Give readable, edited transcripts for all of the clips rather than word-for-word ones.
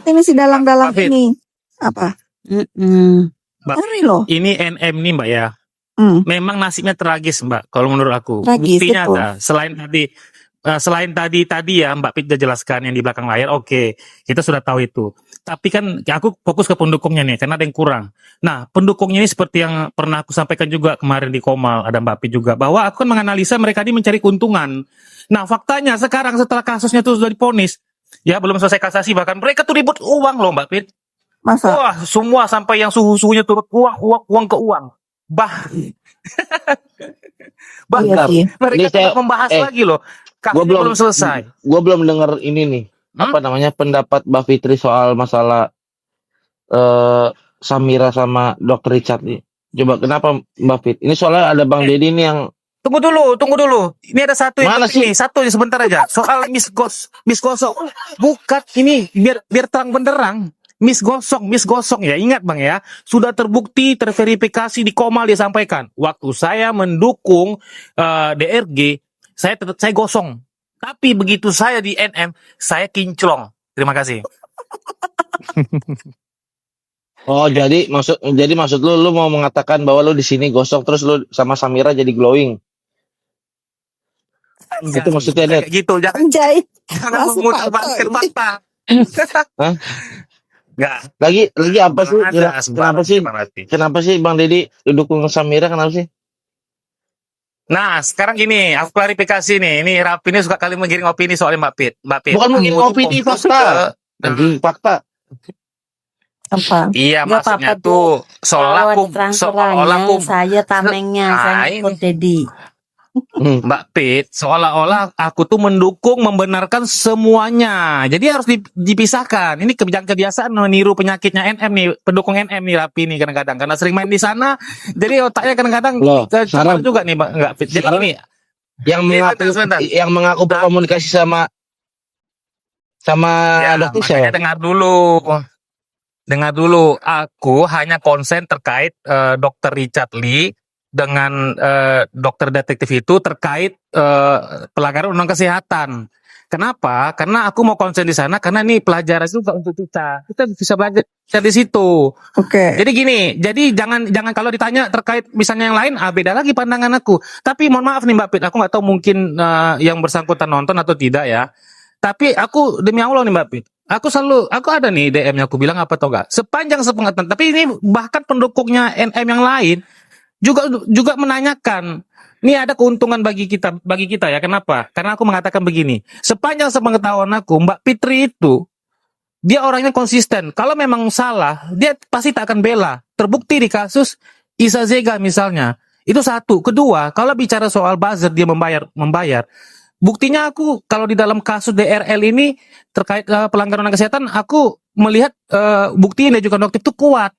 Ini si dalang-dalang Mbak Fit, ini. Apa? Mbak, Ngeri loh. ini NM nih Mbak ya. Memang nasibnya tragis Mbak, kalau menurut aku. Tragis, Buktinya betul. ada. Selain tadi ya Mbak Pit udah jelaskan yang di belakang layar, oke, kita sudah tahu itu. Tapi kan aku fokus ke pendukungnya nih, karena ada yang kurang. Nah, pendukungnya ini seperti yang pernah aku sampaikan juga kemarin di Komal, ada Mbak Pit juga, bahwa aku kan menganalisa mereka ini mencari keuntungan. Nah, faktanya sekarang setelah kasusnya itu sudah diponis, ya belum selesai kasasi, bahkan mereka tuh ribut uang loh Mbak Pit. Masa? Wah, semua sampai yang suhu-suhunya turut uang ke uang. Bahkan Iya sih. mereka tidak membahas lagi loh. Kasusnya belum selesai. Gue belum dengar ini nih. Apa namanya pendapat Mbak Fitri soal masalah Samira sama Dr. Richard nih. Coba kenapa Mbak Fit? Ini soalnya ada Bang Deddy nih yang Tunggu dulu. Ini ada satu yang mana penting nih, satu sebentar aja. Soal Miss Gosok. Bukan ini biar terang benderang. Miss Gosok ya. Ingat Bang ya, sudah terbukti, terverifikasi di Komal dia sampaikan. Waktu saya mendukung DRG, saya gosong. Tapi begitu saya di NM, saya kinclong. Terima kasih. Oh, jadi maksud lu mau mengatakan bahwa lu di sini gosok terus lu sama Samira jadi glowing. Itu maksudnya kayak gitu, jangan memutarbalikkan fakta. Hah? Enggak. Lagi apa sih? Kenapa sih Bang Deddy didukung Samira, kenapa sih? Nah, sekarang gini, aku klarifikasi nih. Ini Rapi ini suka kali menggiring opini soal Mbak Pit. Bukan menggiring opini, fakta. Fakta. Apa? Iya, Gak maksudnya apa-apa, tuh seolah aku saya tamengnya, saya ikut Dedi. Mbak Pit, seolah-olah aku tuh mendukung, membenarkan semuanya. Jadi harus dipisahkan. Ini kebiasaan meniru penyakitnya NM nih, pendukung NM nih Rapi nih kadang-kadang. Karena sering main di sana, jadi otaknya kadang-kadang kecemar juga nih Mbak Pit. Jadi ini yang mengaku berkomunikasi sama ya, dokter saya. Dengar dulu, aku hanya konsen terkait Dr. Richard Lee dengan dokter detektif itu terkait pelanggaran undang kesehatan. Kenapa? Karena aku mau konsen di sana karena ini pelajaran juga untuk kita. Kita bisa belajar di situ. Oke. Jadi gini, jangan kalau ditanya terkait misalnya yang lain, beda lagi pandangan aku. Tapi mohon maaf nih Mbak Pit, aku nggak tahu mungkin yang bersangkutan nonton atau tidak ya. Tapi aku demi Allah nih Mbak Pit, aku ada nih DM-nya, aku bilang apa tau gak? Sepanjang sepengetahuan, tapi ini bahkan pendukungnya NM yang lain juga menanyakan, ini ada keuntungan bagi kita ya. Kenapa? Karena aku mengatakan begini, sepanjang sepengetahuan aku, Mbak Fitri itu dia orangnya konsisten. Kalau memang salah, dia pasti tak akan bela. Terbukti di kasus Isa Zega misalnya. Itu satu. Kedua, kalau bicara soal buzzer dia membayar. Buktinya aku kalau di dalam kasus DRL ini terkait pelanggaran kesehatan, aku melihat bukti dia juga noktif itu kuat.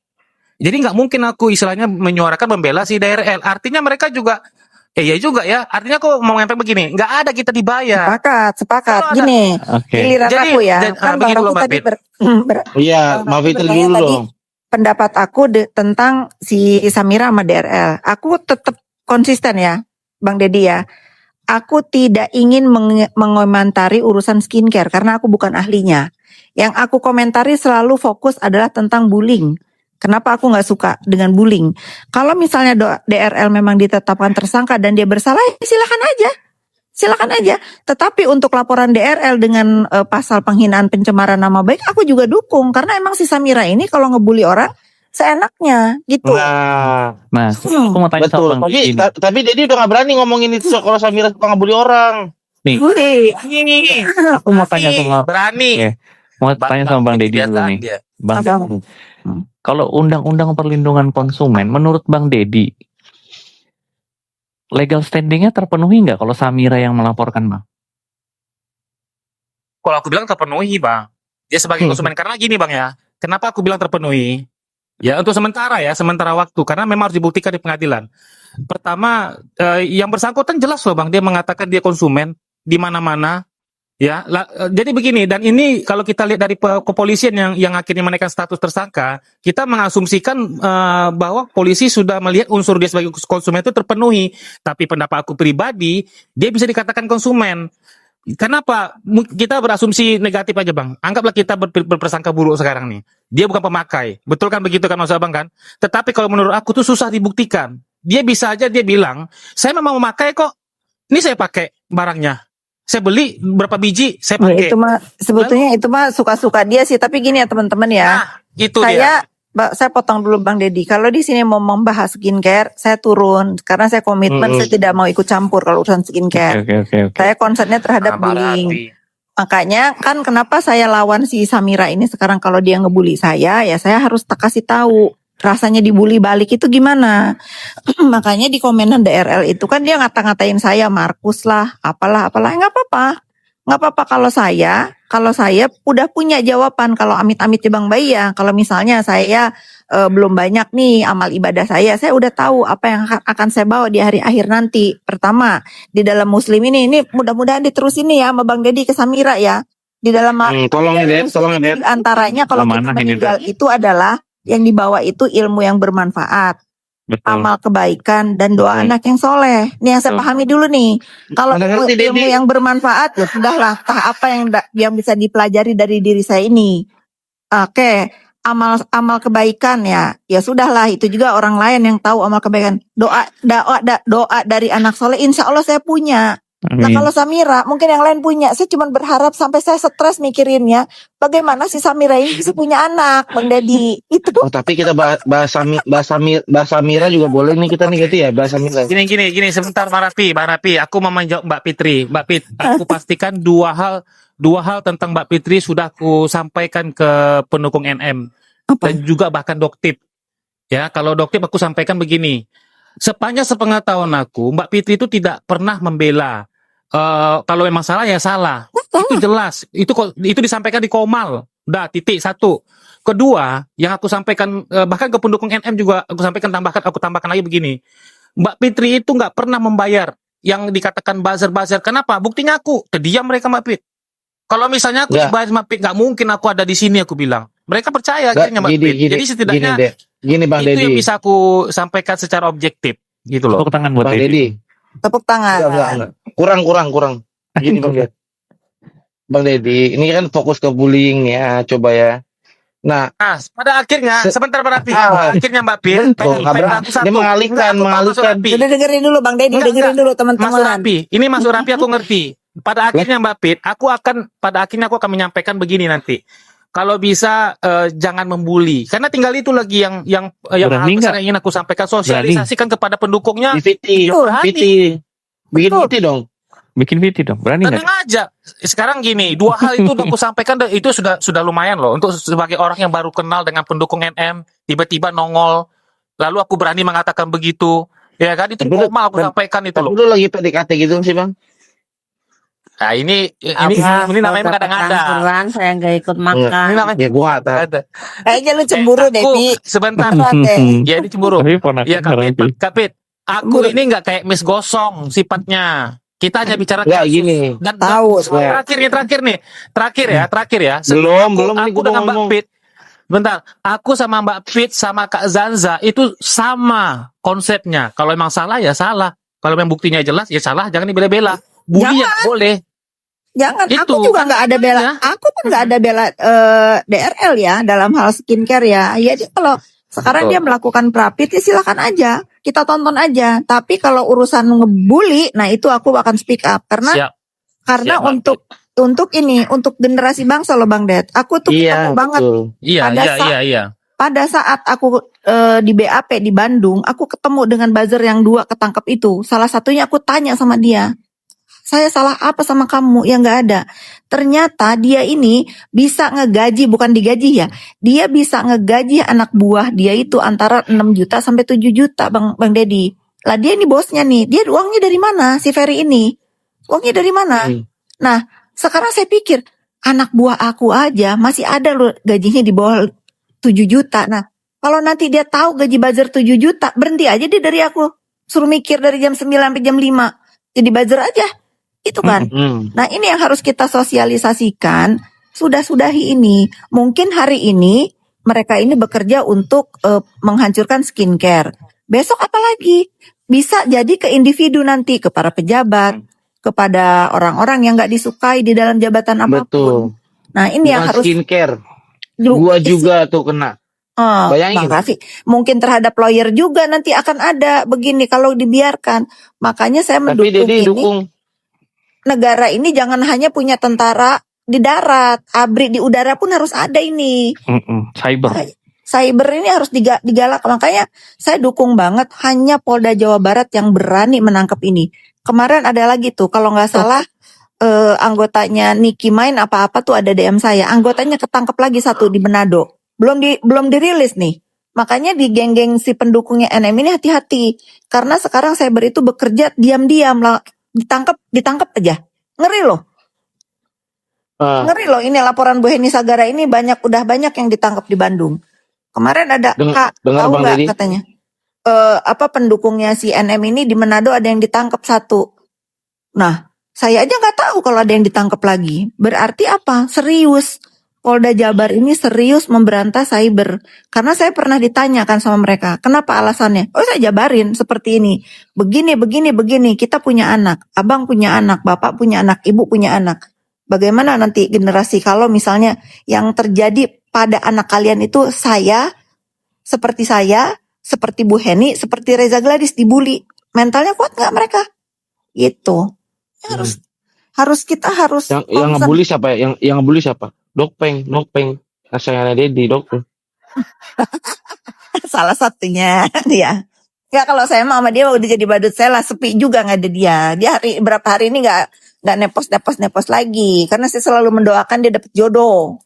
Jadi nggak mungkin aku istilahnya menyuarakan membela si DRL. Artinya mereka juga, iya juga ya. Artinya aku mau ngomong begini, nggak ada kita dibayar. Sepakat. Gini, giliran aku ya. Kan Bang Rafu tadi Iya, Mbak Fitri dulu dong. Pendapat aku tentang si Samira sama DRL. Aku tetap konsisten ya, Bang Deddy ya. Aku tidak ingin mengomentari urusan skincare karena aku bukan ahlinya. Yang aku komentari selalu fokus adalah tentang bullying. Kenapa aku nggak suka dengan bullying? Kalau misalnya DRL memang ditetapkan tersangka dan dia bersalah, silakan aja. Tetapi untuk laporan DRL dengan pasal penghinaan pencemaran nama baik, aku juga dukung karena emang si Samira ini kalau ngebully orang seenaknya gitu. Nah, aku mau tanya betul. Tapi Deddy udah nggak berani ngomongin itu kalau Samira suka ngebully orang. Nih, aku mau tanya sama berani. Mau tanya sama Bang Deddy dulu nih. Bang, kalau undang-undang perlindungan konsumen, menurut Bang Deddy, legal standingnya terpenuhi nggak kalau Samira yang melaporkan, Bang? Kalau aku bilang terpenuhi, Bang. Dia sebagai konsumen. Karena gini, Bang ya. Kenapa aku bilang terpenuhi? Ya untuk sementara waktu. Karena memang harus dibuktikan di pengadilan. Pertama, yang bersangkutan jelas loh Bang. Dia mengatakan dia konsumen di mana-mana. Ya, jadi begini, dan ini kalau kita lihat dari kepolisian yang akhirnya menaikkan status tersangka, kita mengasumsikan bahwa polisi sudah melihat unsur dia sebagai konsumen itu terpenuhi. Tapi pendapat aku pribadi, dia bisa dikatakan konsumen. kenapa kita berasumsi negatif aja bang? Anggaplah kita berprasangka buruk sekarang nih. Dia bukan pemakai, betul kan begitu kan maksud abang kan? Tetapi kalau menurut aku tuh susah dibuktikan. Dia bisa aja dia bilang, saya memang memakai kok. Ini saya pakai barangnya. Saya beli berapa biji, saya Ya, pakai. itu mah sebetulnya itu mah suka-suka dia sih. Tapi gini ya teman-teman ya. Nah, itu dia. Saya potong dulu Bang Deddy. Kalau di sini mau membahas skincare, saya turun karena saya komitmen saya tidak mau ikut campur kalau urusan skincare. Oke. Saya concernnya terhadap bullying. Makanya kan kenapa saya lawan si Samira ini sekarang kalau dia ngebully saya, ya saya harus kasih tahu rasanya dibully balik itu gimana. Makanya di komenan DRL itu kan dia ngata-ngatain saya Markus lah, apalah, nggak apa-apa kalau saya udah punya jawaban kalau amit-amit di Bang Bayi ya. Kalau misalnya saya belum banyak nih amal ibadah saya udah tahu apa yang akan saya bawa di hari akhir nanti. Pertama, di dalam muslim ini mudah-mudahan diterusin nih ya sama Bang Deddy ke Samira ya. Di dalam Tolong ya, Dep. antaranya kalau kita meninggal itu adalah yang dibawa itu ilmu yang bermanfaat. Betul. Amal kebaikan dan doa anak yang soleh. Ini yang saya pahami dulu nih. Kalau ilmu yang bermanfaat ya sudahlah. Apa yang bisa dipelajari dari diri saya ini. Oke, amal kebaikan ya sudahlah. Itu juga orang lain yang tahu amal kebaikan. Doa dari anak soleh. Insya Allah saya punya. Nah kalau Samira mungkin yang lain punya. Saya cuma berharap sampai saya stres mikirinnya bagaimana si Samira ini bisa punya anak Bang Deddy itu. Oh tapi kita bahas Samira juga boleh nih kita nih gitu ya bahas Samira. Gini sebentar Mbak Rapi, aku mau menjawab Mbak Fitri. Mbak Fit, aku pastikan dua hal tentang Mbak Fitri sudah aku sampaikan ke pendukung NM dan juga bahkan Doktip. Ya, kalau Doktip aku sampaikan begini. Sepanjang sepengetahuan aku, Mbak Fitri itu tidak pernah membela. Kalau memang salah ya salah. Itu jelas. Itu disampaikan di Komal. Udah titik satu. Kedua, yang aku sampaikan bahkan ke pendukung NM juga aku tambahkan lagi begini. Mbak Fitri itu nggak pernah membayar yang dikatakan buzzer. Kenapa? Buktinya aku terdiam mereka Mbak Fit. Kalau misalnya aku dibayar Mbak Fit, nggak mungkin aku ada di sini aku bilang. Mereka percaya akhirnya Mbak Fit. Jadi setidaknya gini Bang itu Deddy. yang bisa aku sampaikan secara objektif gitu loh. Tepuk tangan buat Bang Deddy. Tepuk tangan. Enggak. Kurang. Gini Bang Deddy, ini kan fokus ke bullying ya, coba ya. Nah, pada akhirnya sebentar Mbak Rapi. Akhirnya Mbak Fit, dia mengalihkan. Udah dengerin dulu Bang Deddy, dengerin dulu teman-teman. Masuk Rapi. Ini masuk Rapi aku ngerti. Pada akhirnya Mbak Fit, aku akan menyampaikan begini nanti. Kalau bisa jangan membuli, karena tinggal itu lagi yang hal besar yang ingin aku sampaikan, sosialisasikan kepada pendukungnya. Viti, bikin Viti dong, berani nggak? Tenang aja. Sekarang gini, dua hal itu aku sampaikan itu sudah lumayan loh untuk sebagai orang yang baru kenal dengan pendukung NM, tiba-tiba nongol, lalu aku berani mengatakan begitu, ya kan itu normal aku sampaikan itu loh. Lu lagi PDKT gitu sih Bang? Nah ini namanya kadang-kadang saya nggak ikut makan. Ini namanya ya gua ada. Kayaknya lu cemburu Devi. Sebentar. Ya ini cemburu. Ya Kapit. Aku ini nggak kayak Miss Gosong sifatnya. Kita hanya bicara kasus. Gini. Dan tahu. Terakhir ya. Belum. Aku dengan Mbak Pit. Bentar. Aku sama Mbak Pit sama Kak Zanza itu sama konsepnya. Kalau emang salah ya salah. Kalau memang buktinya jelas ya salah. Jangan dibela-bela. Bully ya boleh. Jangan, itu, aku juga nggak ada bela. Aku pun nggak ada bela DRL ya dalam hal skincare ya. Ya kalau sekarang dia melakukan prapit ya silakan aja, kita tonton aja. Tapi kalau urusan ngebully, nah itu aku akan speak up karena untuk generasi bangsa loh Bang Ded. Aku tuh ketemu banget. Iya. Pada saat aku di BAP di Bandung, aku ketemu dengan buzzer yang 2 ketangkep itu. Salah satunya aku tanya sama dia. Saya salah apa sama kamu? Ya nggak ada. Ternyata dia ini bisa ngegaji, bukan digaji ya. Dia bisa ngegaji anak buah dia itu antara 6 juta sampai 7 juta Bang Deddy. Lah dia ini bosnya nih. Dia uangnya dari mana si Ferry ini? Uangnya dari mana? Nah sekarang saya pikir anak buah aku aja masih ada loh gajinya di bawah 7 juta. Nah kalau nanti dia tahu gaji buzzer 7 juta, berhenti aja dia dari aku. Suruh mikir dari jam 9 sampai jam 5. Jadi buzzer aja. Itu kan. Nah ini yang harus kita sosialisasikan. Sudah-sudahi ini. Mungkin hari ini mereka ini bekerja untuk menghancurkan skincare. Besok apalagi? Bisa jadi ke individu nanti. Ke para pejabat. kepada orang-orang yang nggak disukai di dalam jabatan apapun. Betul. Nah ini yang Bukan harus skincare. Gua juga tuh kena. Bayangin. Bang Raffi, mungkin terhadap lawyer juga nanti akan ada begini kalau dibiarkan. Makanya saya Tapi mendukung Dedi ini. dukung. Negara ini jangan hanya punya tentara di darat, ABRI di udara pun harus ada ini. Cyber ini harus digalak. Makanya saya dukung banget hanya Polda Jawa Barat yang berani menangkap ini. Kemarin ada lagi tuh, kalau nggak salah anggotanya Niki main apa-apa tuh ada DM saya. Anggotanya ketangkep lagi satu di Manado. Belum dirilis nih. Makanya di geng-geng si pendukungnya NM ini hati-hati. Karena sekarang cyber itu bekerja diam-diam lah. Ditangkap aja. Ngeri loh. Ngeri loh, ini laporan Bu Heni Sagara ini udah banyak yang ditangkap di Bandung. Kemarin ada Kak, tahu nggak katanya? Pendukungnya si NM ini di Manado ada yang ditangkap satu. Nah, saya aja nggak tahu kalau ada yang ditangkap lagi. Berarti apa? Serius. Polda Jabar ini serius memberantas cyber. Karena saya pernah ditanyakan sama mereka, kenapa alasannya? Oh, saya jabarin seperti ini. Begini. Kita punya anak, abang punya anak, bapak punya anak, ibu punya anak. Bagaimana nanti generasi kalau misalnya yang terjadi pada anak kalian itu seperti Bu Heni, seperti Reza Gladys dibully. Mentalnya kuat nggak mereka? Gitu. Harus kita harus yang ngebully siapa ya? Yang ngebully siapa? Dokpeng. Asalnya Dedi, Dokpeng. Salah satunya dia. Ya kalau saya sama dia udah jadi badut saya lah, sepi juga nggak ada dia. Dia berapa hari ini nggak nepos lagi karena saya selalu mendoakan dia dapat jodoh.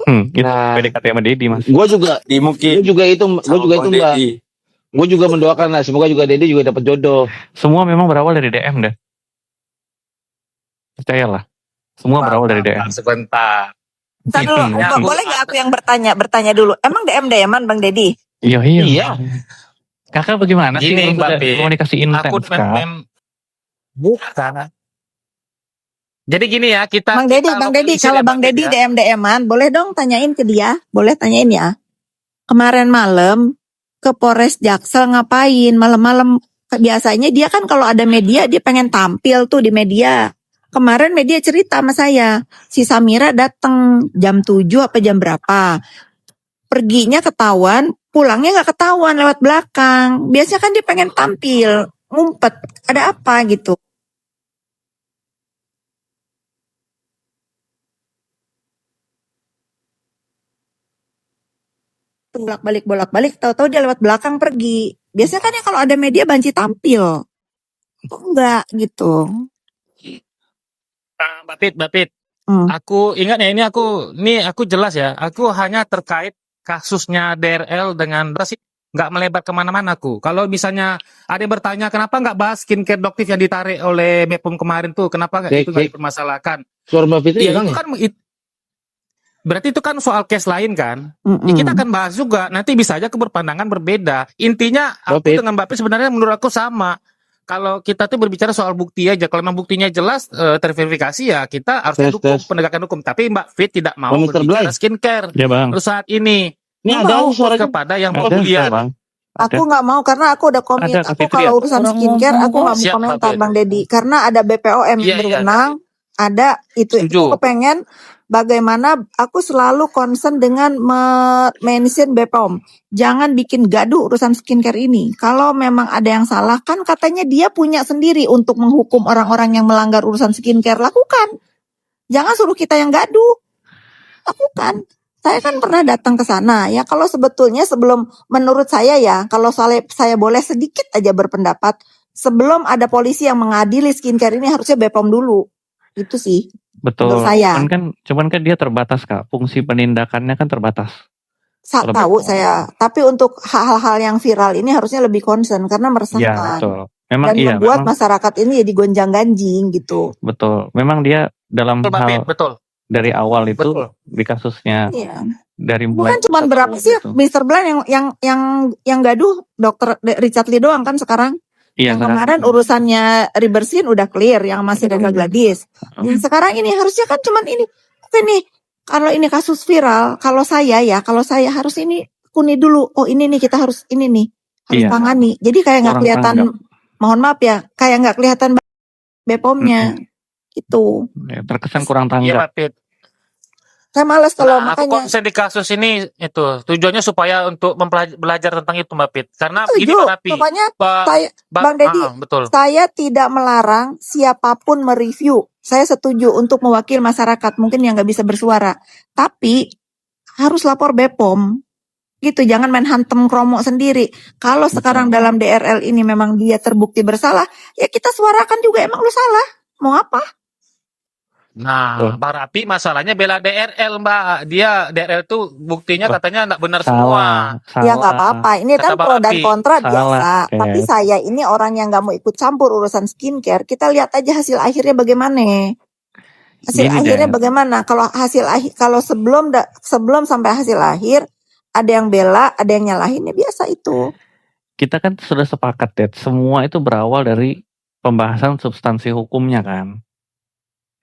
Nah, PDKT sama Dedi Mas. Gue juga itu Mbak. Gue juga mendoakan lah, semoga juga Dedi juga dapat jodoh. Semua memang berawal dari DM deh. Percayalah. Semua berawal dari DM. Sebentar. Ntar dulu, boleh nggak aku yang bertanya dulu? Emang DM-an Bang Dedi? Iya. Kakak bagaimana sih Gini, untuk Mbak Pi, komunikasi intens? Aku bukan. Jadi gini ya, Bang Dedi, kalau Bang Dedi DM-an, boleh dong tanyain ke dia? Boleh tanyain ya? Kemarin malam ke Polres Jaksel ngapain? Malam-malam biasanya dia kan kalau ada media dia pengen tampil tuh di media. Kemarin media cerita sama saya, si Samira datang jam 7 apa jam berapa. Perginya ketahuan, pulangnya nggak ketahuan lewat belakang. Biasanya kan dia pengen tampil, ngumpet, ada apa gitu. Bolak-balik, tahu-tahu dia lewat belakang pergi. Biasanya kan ya kalau ada media banci tampil. Enggak gitu. Mbak Pit. Aku ingat ya, ini aku jelas ya. Aku hanya terkait kasusnya DRL dengan nggak melebar kemana-mana aku. Kalau misalnya ada yang bertanya kenapa nggak bahas skincare doktif yang ditarik oleh Bepom kemarin tuh, kenapa itu nggak dipermasalahkan? Suara Mbak Fitri itu kan berarti itu kan soal case lain kan? Ya, kita akan bahas juga. Nanti bisa aja berpandangan berbeda. Intinya aku dengan Mbak Pit sebenarnya menurut aku sama. Kalau kita tuh berbicara soal bukti aja, kalau memang buktinya jelas terverifikasi ya kita harus dukung penegakan hukum. Tapi Mbak Fit tidak mau berbicara skincare terus saat ini. Ini ada suara kepada yang populer. Aku nggak mau karena aku udah komit. Aku kalau urusan skincare aku nggak mau komentar Bang Dedi karena ada BPOM yang berwenang. Ada itu. Aku pengen bagaimana aku selalu concern dengan mention BPOM. Jangan bikin gaduh urusan skincare ini. Kalau memang ada yang salah kan katanya dia punya sendiri untuk menghukum orang-orang yang melanggar urusan skincare. Lakukan. Jangan suruh kita yang gaduh. Lakukan. Saya kan pernah datang ke sana ya. Kalau sebetulnya menurut saya ya, kalau saya boleh sedikit aja berpendapat, sebelum ada polisi yang mengadili skincare ini harusnya BPOM dulu. Itu sih. Betul. Saya. Cuman kan dia terbatas Kak. Fungsi penindakannya kan terbatas. Tahu saya. Tapi untuk hal-hal yang viral ini harusnya lebih concern karena meresahkan. Iya, betul. Memang dan membuat masyarakat ini jadi gonjang-ganjing gitu. Betul. Memang dia dalam hal dari awal itu di kasusnya dari mulai. Bukan cuma berapa sih Mr. Blind yang gaduh Dr. Richard Lee doang kan sekarang. Iya, yang kemarin urusannya Ribersin udah clear, yang masih Reza Gladys. Yang sekarang ini harusnya kan cuman ini. Oke nih, kalau ini kasus viral, kalau saya harus ini kuni dulu. Oh ini nih kita harus ini nih harus tangani. Jadi kayak nggak kelihatan, mohon maaf ya, kayak nggak kelihatan BPOM-nya. Itu. Ya, terkesan kurang Iya tanggap. Mbak Pit. Saya males kalau Nah, aku makanya konsen di kasus ini itu tujuannya supaya untuk belajar tentang itu Mbak Pit. Karena setuju. gini Pak Rapi, Pokoknya Pak, saya, Bang Deddy, betul. saya tidak melarang siapapun mereview. Saya setuju untuk mewakili masyarakat mungkin yang nggak bisa bersuara. Tapi harus lapor BPOM. Gitu, jangan main hantem kromo sendiri. Kalau sekarang dalam DRL ini memang dia terbukti bersalah, ya kita suarakan juga emang lu salah. Mau apa? Nah, Pak Rapi masalahnya bela DRL Mbak. Dia DRL tuh buktinya katanya nggak benar semua. Ya nggak apa-apa. Ini Kata kan Bang pro dan Rapi. kontra Salah, biasa. Kat. Tapi saya ini orang yang nggak mau ikut campur urusan skincare. Kita lihat aja hasil akhirnya bagaimana. Hasil Gini, akhirnya Dad. bagaimana? Kalau sebelum sampai hasil akhir ada yang bela, ada yang nyalahin, ya biasa itu. Kita kan sudah sepakat, Dad. Semua itu berawal dari pembahasan substansi hukumnya kan.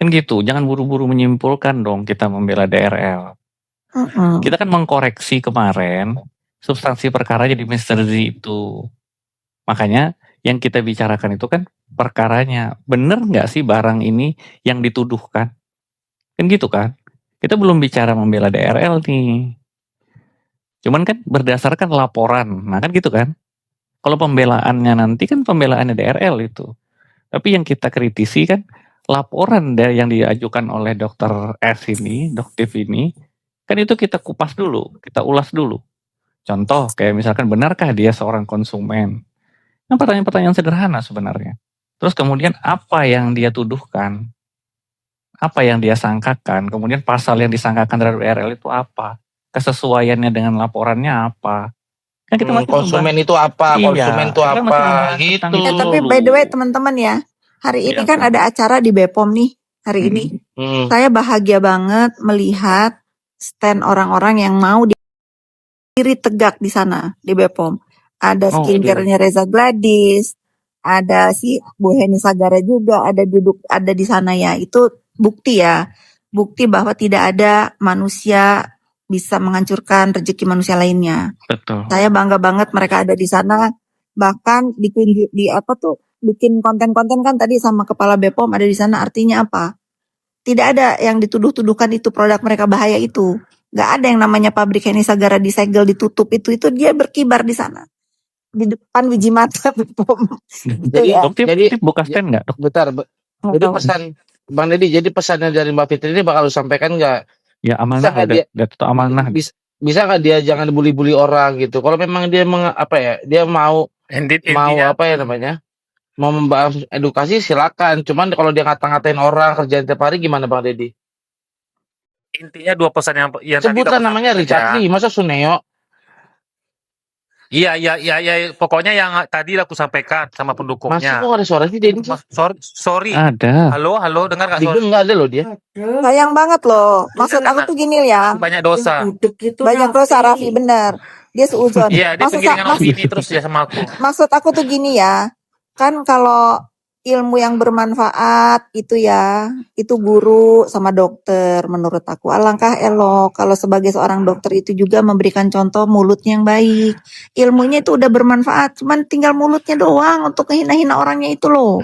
Kan gitu, jangan buru-buru menyimpulkan dong kita membela DRL. Kita kan mengkoreksi kemarin substansi perkara jadi misteri itu. Makanya yang kita bicarakan itu kan perkaranya. Bener nggak sih barang ini yang dituduhkan? Kan gitu kan? Kita belum bicara membela DRL nih. Cuman kan berdasarkan laporan. Nah kan gitu kan? Kalau pembelaannya nanti kan pembelaannya DRL itu. Tapi yang kita kritisi kan laporan yang diajukan oleh Dokter S ini, Doktif ini, kan itu kita kupas dulu, kita ulas dulu. Contoh kayak misalkan benarkah dia seorang konsumen? Nah, pertanyaan-pertanyaan sederhana sebenarnya. Terus kemudian apa yang dia tuduhkan? Apa yang dia sangkakan? Kemudian pasal yang disangkakan terhadap DRL itu apa? Kesesuaiannya dengan laporannya apa? Kan kita masih konsumen itu apa? Iya, Konsumen itu kita masih apa? membahas Gitu. tentang itu Tapi dulu. by the way teman-teman ya, hari ini Iya, kan Kak. ada acara di BPOM nih hari ini. Saya bahagia banget melihat stand orang-orang yang mau diri tegak di sana di BPOM. Ada Oh, skincare-nya Reza Gladys, ada si Bu Heni Sagara juga ada di sana ya. Itu bukti ya, bukti bahwa tidak ada manusia bisa menghancurkan rezeki manusia lainnya. Betul. Saya bangga banget mereka ada di sana. Bahkan bikin konten-konten kan tadi sama kepala BPOM ada di sana. Artinya apa? Tidak ada yang dituduh-tuduhkan itu produk mereka bahaya itu. Gak ada yang namanya pabrik Heni Sagara disegel, ditutup itu dia berkibar di sana. Di depan biji mata BPOM. Jadi buka stand nggak? Dok? bentar. Jadi pesan Bang Deddy, jadi pesannya dari Mbak Fitri ini bakal lu sampaikan nggak? Ya amanah, udah tetap amanah. Bisa nggak dia jangan bully-bully orang gitu? Kalau memang dia dia mau apa ya namanya? Mau membahas edukasi silakan. Cuman kalau dia ngata-ngatain orang kerjaan tiap hari gimana Bang Deddy? Intinya dua pesan yang Sebutlah namanya Richard Lee, masa Suneo? Iya, pokoknya yang tadi aku sampaikan sama pendukungnya. Masih kok ada suara sih Deddy? Sorry. Ada. Halo, dengar nggak? Nggak ada loh dia. Sayang banget loh. Maksud aku tuh gini ya. Banyak dosa. Banyak dosa Raffi, bener. Dia seuzon. Iya, dia penggiringan opini terus ya sama aku. Maksud aku tuh gini ya. Kan kalau ilmu yang bermanfaat itu ya, itu guru sama dokter menurut aku. Alangkah elok kalau sebagai seorang dokter itu juga memberikan contoh mulutnya yang baik. Ilmunya itu udah bermanfaat, cuman tinggal mulutnya doang untuk ngehina-hina orangnya itu loh.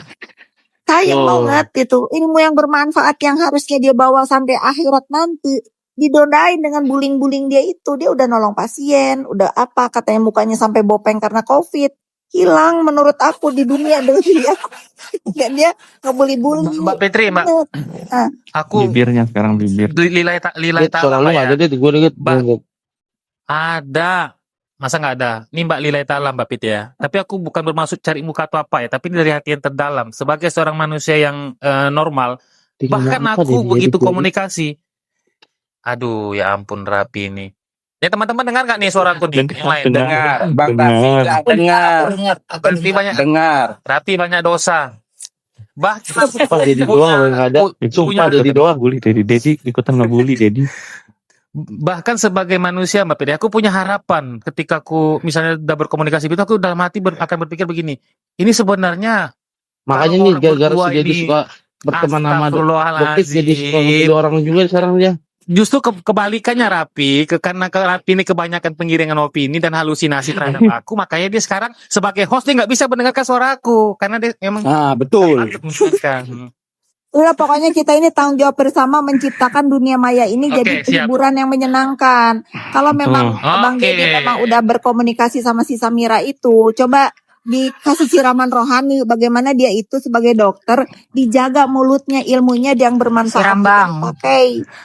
Sayang banget itu. Ilmu yang bermanfaat yang harusnya dia bawa sampai akhirat nanti didodain dengan bullying-bullying dia itu. Dia udah nolong pasien, udah apa katanya mukanya sampai bopeng karena COVID. Hilang menurut aku di dunia dengan dia. Dia ngebully-bully. Mbak Petri, Mbak. Aku bibirnya sekarang bibir. Lilai Suara lu nggak ada deh, gue deket. Ada. Masa nggak ada? Ini Mbak Lilai Ta'ala Mbak Pit ya. Tapi aku bukan bermaksud cari muka atau apa ya. Tapi ini dari hati yang terdalam. Sebagai seorang manusia yang normal. Bahkan aku begitu komunikasi. Aduh ya ampun Rapi ini. Ya teman-teman dengar nggak nih suaraku nih? Yang lain Dengar, Bang Rafi dengar. Rapi banyak Rapi banyak dosa. Bahkan Pak Deddy doang nggak ada. Sumpah Deddy doang. Bully Deddy ikutan ngebully Deddy. Bahkan sebagai manusia Mbak Pede, aku punya harapan ketika aku misalnya udah berkomunikasi gitu, aku dalam hati akan berpikir begini, ini sebenarnya makanya nih gara-gara si Deddy suka berteman sama dokter jadi suka ngebully orang juga sekarang dia. justru kebalikannya Rapi, karena Rapi ini kebanyakan penggiringan opini dan halusinasi terhadap aku, makanya dia sekarang sebagai host dia nggak bisa mendengarkan suara aku karena dia emang betul. Udah pokoknya kita ini tanggung jawab bersama menciptakan dunia maya ini Oke, jadi siap. hiburan yang menyenangkan. Kalau memang Bang Oke. Deddy memang udah berkomunikasi sama si Samira itu, coba dikasih siraman rohani bagaimana dia itu sebagai dokter dijaga mulutnya, ilmunya yang bermanfaat. Siram, Bang.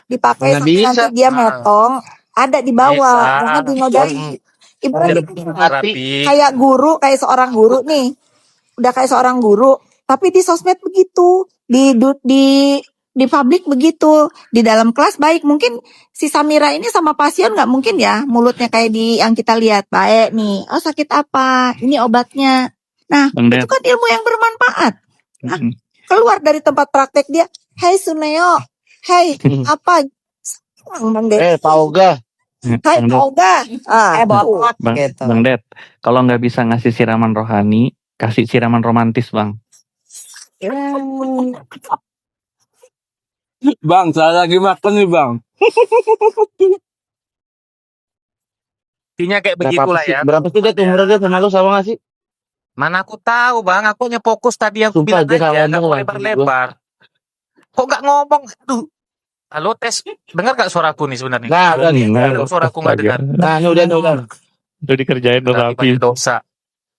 Dipakai Mana sampai bisa. nanti dia metong ada di bawah, Bisa. jangan dinodai. Ibarat Rapi. kayak guru, kayak seorang guru nih, udah kayak seorang guru, tapi di sosmed begitu, di publik begitu, di dalam kelas baik. Mungkin si Samira ini sama pasien nggak mungkin ya mulutnya kayak di yang kita lihat baik nih. Oh sakit apa? Ini obatnya. Nah Bang itu Det. kan ilmu yang bermanfaat. Nah, Mm. keluar dari tempat praktek dia, hey Suneo, hey apa? Bang Det, Pak Oga. hey Bang Det. Oga, Bot Bang, gitu. Bang Det, kalau nggak bisa ngasih siraman rohani, kasih siraman romantis, Bang. Bang, saya lagi makan nih, Bang. Intinya kayak begitulah ya. Berapa sih dia umurnya dia sama lu sama gak sih? Mana aku tahu Bang, aku hanya fokus tadi yang aku Sumpah, bilang dia nggak aja, nggak ngomong mau lah, lebar-lebar. Kok nggak ngomong? Aduh. Halo tes, dengar gak suaraku nih sebenarnya? Nah, udah nih. Kalau suaraku nggak dengar. Nah, ini udah. Udah dikerjain loh Berarti Rapi. banyak dosa.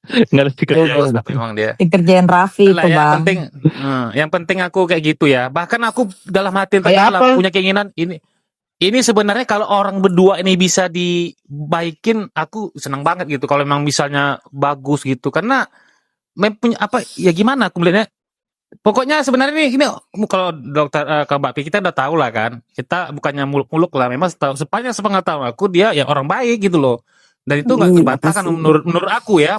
Nggak ada dikerjain. Udah. Tapi memang dia. Dikerjain Raffi Lah, itu, yang Bang. penting, yang penting aku kayak gitu ya. Bahkan aku dalam hati Kayak terdalam apa? punya keinginan ini. Ini sebenarnya kalau orang berdua ini bisa dibaikin, aku senang banget gitu. Kalau memang misalnya bagus gitu, karena punya apa? Ya gimana aku melihatnya? Pokoknya sebenarnya ini kalau dokter Kak Mbak Pi kita udah tahu lah kan. Kita bukannya muluk-muluk lah. Memang sepanjang sepengetahuan aku dia ya orang baik gitu loh. Dan itu nggak terbantahkan menurut aku ya,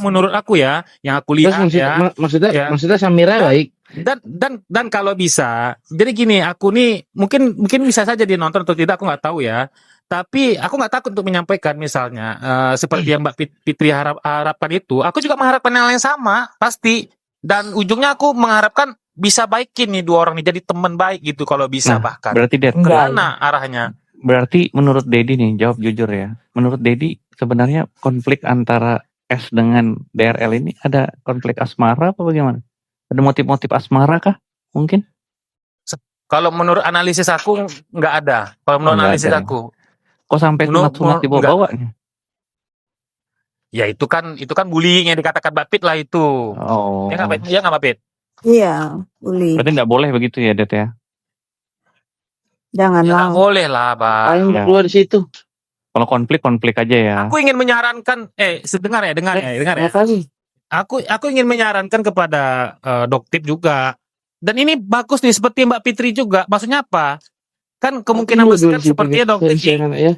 yang aku Terus lihat ya. maksudnya Samira baik. Dan kalau bisa, jadi gini, aku nih mungkin bisa saja dia nonton atau tidak, aku nggak tahu ya. Tapi aku nggak takut untuk menyampaikan misalnya seperti yang Mbak Fitri harapkan itu. Aku juga mengharapkan hal yang sama pasti. Dan ujungnya aku mengharapkan bisa baikin nih dua orang nih jadi teman baik gitu kalau bisa Nah, bahkan. Berarti Det, Kemana arahnya? berarti menurut Dedi nih, jawab jujur ya. Menurut Dedi sebenarnya konflik antara S dengan DRL ini ada konflik asmara apa bagaimana? Ada motif-motif asmara kah? Mungkin? Kalau menurut analisis aku nggak ada. Kalau menurut Nggak analisis ada. aku, Kok sampai sunat-sunat dibawa-bawa nih? ya itu kan bullying yang dikatakan Mbak Pit lah itu. Oh. Ya nggak Mbak Pit? iya, boleh. Berarti nggak boleh begitu ya, Det ya? Jangan Ya lah. nggak boleh lah, Bang. Paling Ya. berdua di situ. Kalau konflik aja ya. Aku ingin menyarankan, dengar ya. Makasih. Aku ingin menyarankan kepada Doktip juga. Dan ini bagus nih seperti Mbak Fitri juga. Maksudnya apa? Kan kemungkinan besar sepertinya Doktip. Ya.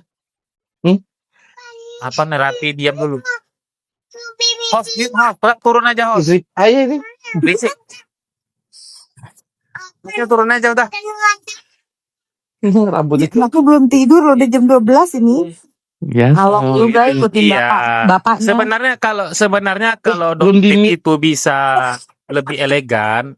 Apa nih Rapi, diam dulu. Host, turun aja host. Ayo ini. Berisik. Oke, turun aja udah. Rambut itu. Aku belum tidur loh, udah jam 12 ini. Ya. Kalau juga ikutin Iya. bapaknya. Sebenarnya kalau Belum Doktip dini. itu bisa lebih elegan.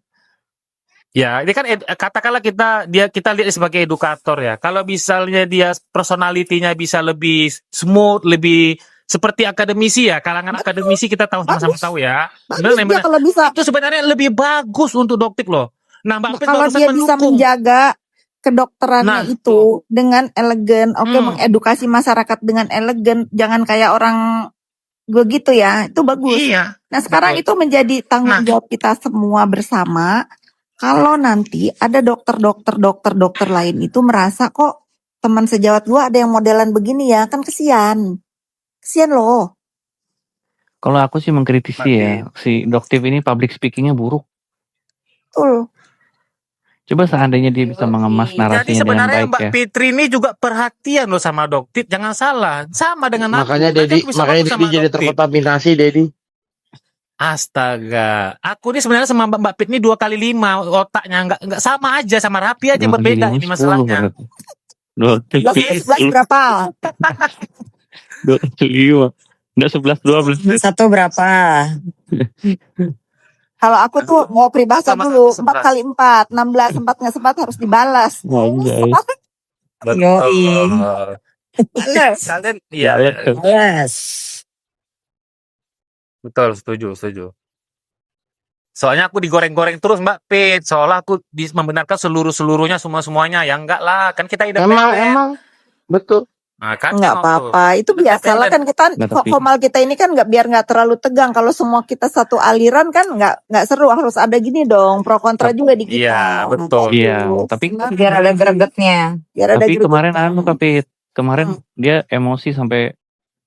Ya, ini kan katakanlah kita lihat sebagai edukator ya. Kalau misalnya dia personalitinya bisa lebih smooth, lebih seperti akademisi ya, kalangan akademisi kita tahu sama-sama tahu ya. Bagus dia Benar, kalau bisa. itu sebenarnya lebih bagus untuk Doktip loh. Nah, Mbak Pit Kalau barusan dia bisa mendukung. menjaga kedokterannya Nah, itu dengan elegan, mengedukasi masyarakat dengan elegan, jangan kayak orang gue gitu ya, itu bagus. Iya. Nah sekarang betul. itu menjadi tanggung jawab kita semua bersama. Kalau nanti ada dokter lain itu merasa kok teman sejawat gue ada yang modelan begini ya, kan kesian loh. Kalau aku sih mengkritisi ya, si Doktip ini public speakingnya buruk. Betul. Coba seandainya dia bisa mengemas Jadi narasinya dengan sebenarnya baik Mbak ya. Fitri ini juga perhatian loh sama Doktip, jangan salah. Sama dengan aku. Makanya Nanti Dedi aku bisa ngomong sama jadi Doktip. terkontaminasi Dedi. Astaga, aku ini sebenarnya sama Mbak Pit ini 2 kali 5 otaknya nggak sama aja, sama Rapi aja berbeda ini masalahnya. 2 kali 11 berapa? 2 kali 5. Enggak 11 12. Satu berapa? Kalau aku tuh mau peribahasa Sama dulu, 11. 4 kali 4, 16, 4 nggak sempat harus dibalas. Anjay. Yoi. Males. Kalian, iya, Yes. betul, setuju. Soalnya aku digoreng-goreng terus Mbak Pit, seolah aku membenarkan seluruhnya semuanya. Ya enggak lah, kan kita independen. Emang betul. Nah, kan Nggak apa-apa, itu biasalah kan kita Nggak, tapi- Komal kita ini kan nggak terlalu tegang. Kalau semua kita satu aliran kan nggak seru, harus ada gini dong pro kontra juga di kita. Iya, betul. Iya, tapi Biar ada gregetnya. Biar ada tapi greget. kemarin Kapit, kemarin dia emosi sampai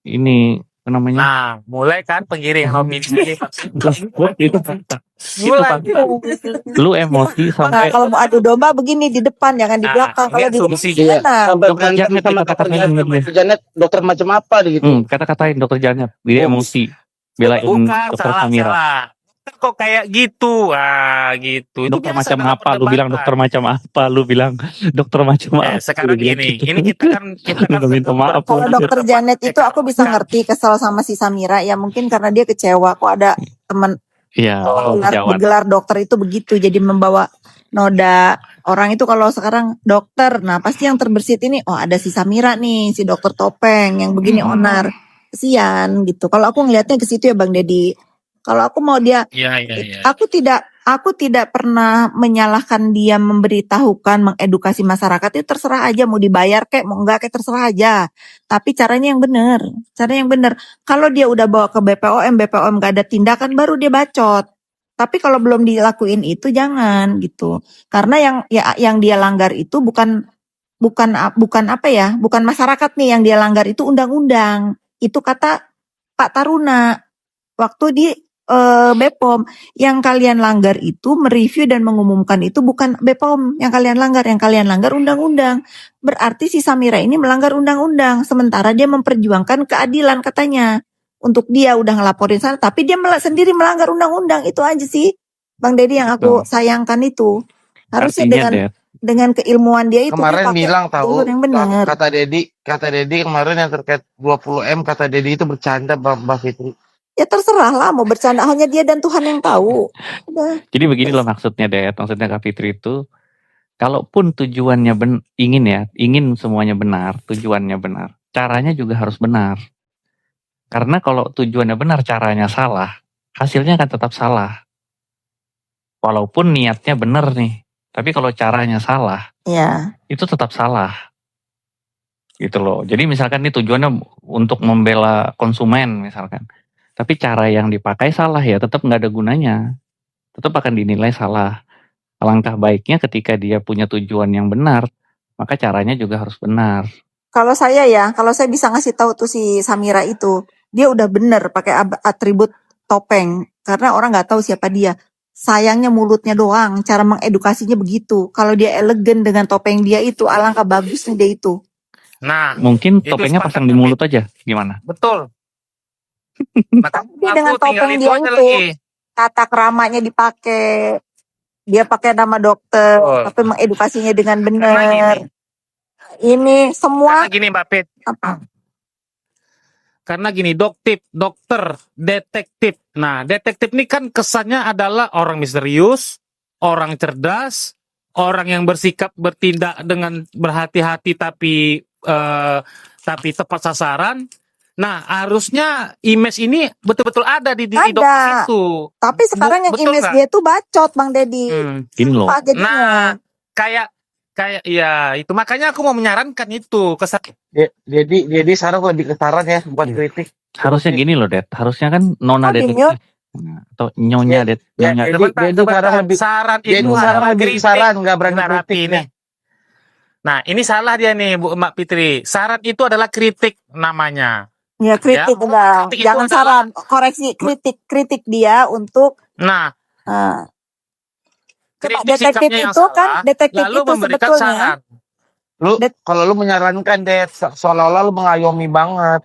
ini apa namanya? Nah, mulai kan penggiring opini. itu Mulai. lu emosi Nah, sampai kalau mau adu domba begini di depan, jangan di Nah, belakang. Kalau ini di asumsi. gimana? Sampai Dokter berantem Janet sama dikata-katain dokter Janet. gitu. Dokter Janet dokter macam apa gitu. kata-katain dokter Janet, dia emosi belain Bukan, dokter Samira. salah. Kok kayak gitu? Itu Dokter biasa macam dalam apa? Lu bilang dokter perdebatan. macam apa? Lu bilang dokter macam apa? Sekarang Lu bilang gini, gitu. ini kita kan Udah minta maaf. Kalau dokter Janet itu aku bisa ngerti kesel sama si Samira ya, mungkin karena dia kecewa kok ada teman Iya, Jawan. bergelar dokter itu begitu, jadi membawa noda orang itu. Kalau sekarang dokter, nah pasti yang terbersit ini, oh ada si Samira nih, si dokter topeng yang begini onar, kesian gitu. Kalau aku ngelihatnya ke situ ya Bang Deddy. Kalau aku mau dia, Iya. aku tidak pernah menyalahkan dia, memberitahukan, mengedukasi masyarakat itu terserah aja, mau dibayar kayak mau enggak kayak terserah aja. Tapi caranya yang benar, Kalau dia udah bawa ke BPOM nggak ada tindakan, baru dia bacot. Tapi kalau belum dilakuin itu jangan gitu. Karena yang dia langgar itu bukan masyarakat nih, yang dia langgar itu undang-undang. Itu kata Pak Taruna waktu di BPOM. Yang kalian langgar itu mereview dan mengumumkan itu bukan BPOM yang kalian langgar undang-undang. Berarti si Samira ini melanggar undang-undang, sementara dia memperjuangkan keadilan katanya. Untuk dia udah ngelaporin sana, tapi dia sendiri melanggar undang-undang. Itu aja sih Bang Deddy yang aku sayangkan itu. Harusnya Artinya, dengan keilmuan dia itu Kemarin dia pakai bilang tahu jalur yang benar. kata Dedi kemarin yang terkait 20M, kata Dedi itu bercanda Mbak Fitri. Ya terserah lah mau bercanda, hanya dia dan Tuhan yang tahu. Udah. Jadi begini loh maksudnya maksudnya Kak Fitri itu, kalaupun tujuannya ingin semuanya benar, tujuannya benar, caranya juga harus benar. Karena kalau tujuannya benar, caranya salah, hasilnya akan tetap salah. Walaupun niatnya benar nih, tapi kalau caranya salah, Ya. itu tetap salah. Gitu loh. Jadi misalkan ini tujuannya untuk membela konsumen misalkan. Tapi cara yang dipakai salah ya tetap nggak ada gunanya. Tetap akan dinilai salah. Alangkah baiknya ketika dia punya tujuan yang benar, maka caranya juga harus benar. Kalau saya bisa ngasih tahu tuh si Samira itu, dia udah bener pakai atribut topeng karena orang nggak tahu siapa dia. Sayangnya mulutnya doang, cara mengedukasinya begitu. Kalau dia elegan dengan topeng dia itu, alangkah bagusnya dia itu. Nah, Mungkin itu topengnya sepakat pasang di mulut aja, gimana? betul. Maka Dia dengan topeng dia itu, tata keramanya dipakai, dia pakai nama dokter, tapi mengedukasinya dengan benar. Ini semua karena gini Mbak Pit. apa? Karena gini, dokter, detektif. Nah, detektif ini kan kesannya adalah orang misterius, orang cerdas, orang yang bertindak dengan berhati-hati tapi tepat sasaran. Nah, harusnya image ini betul-betul ada di diri dokter itu. Tapi sekarang yang image dia tuh bacot, Bang Deddy. Gini loh. Nah, kayak ya itu makanya aku mau menyarankan itu Jadi sekarang lebih ke saran ya, bukan kritik. Harusnya gini loh, Det. Harusnya kan nona detektif atau nyonya Det. Nyonya. Jadi sekarang lebih saran itu sekarang lebih saran, nggak berani kritik ini. Nah, ini salah dia nih, Bu Mbak Fitri. Saran itu adalah kritik namanya. Ya kritik udah. Jangan saran, koreksi kritik dia untuk. Nah, detektif itu kan detektif lalu itu memberikan sebetulnya. saran. Kalau lu menyarankan deh, seolah-olah lu mengayomi banget.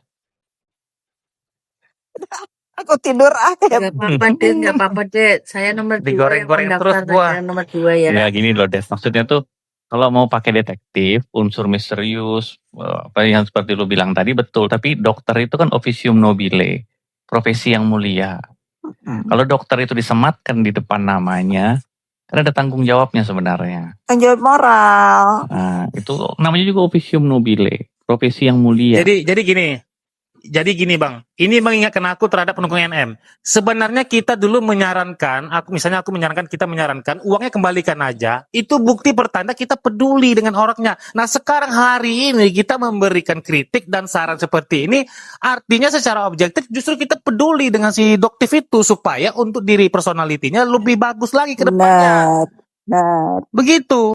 Aku tidur aja. Gak apa-apa Det. Saya nomor 2 digoreng-goreng terus gua. Nomor 2 ya. Ya gini loh, Des. Maksudnya tuh kalau mau pakai detektif, unsur misterius, apa yang seperti lu bilang tadi betul. Tapi dokter itu kan officium nobile, profesi yang mulia. Kalau dokter itu disematkan di depan namanya, Kan ada tanggung jawabnya sebenarnya. Tanggung jawab moral. Nah, itu namanya juga officium nobile, profesi yang mulia. Jadi gini Bang, ini mengingatkan aku terhadap pendukung NM. Sebenarnya kita dulu menyarankan, aku menyarankan uangnya kembalikan aja. Itu bukti pertanda kita peduli dengan orangnya. Nah sekarang hari ini kita memberikan kritik dan saran seperti ini, artinya secara objektif justru kita peduli dengan si Doktif itu supaya untuk diri personalitinya lebih bagus lagi ke depannya. Benar. Begitu.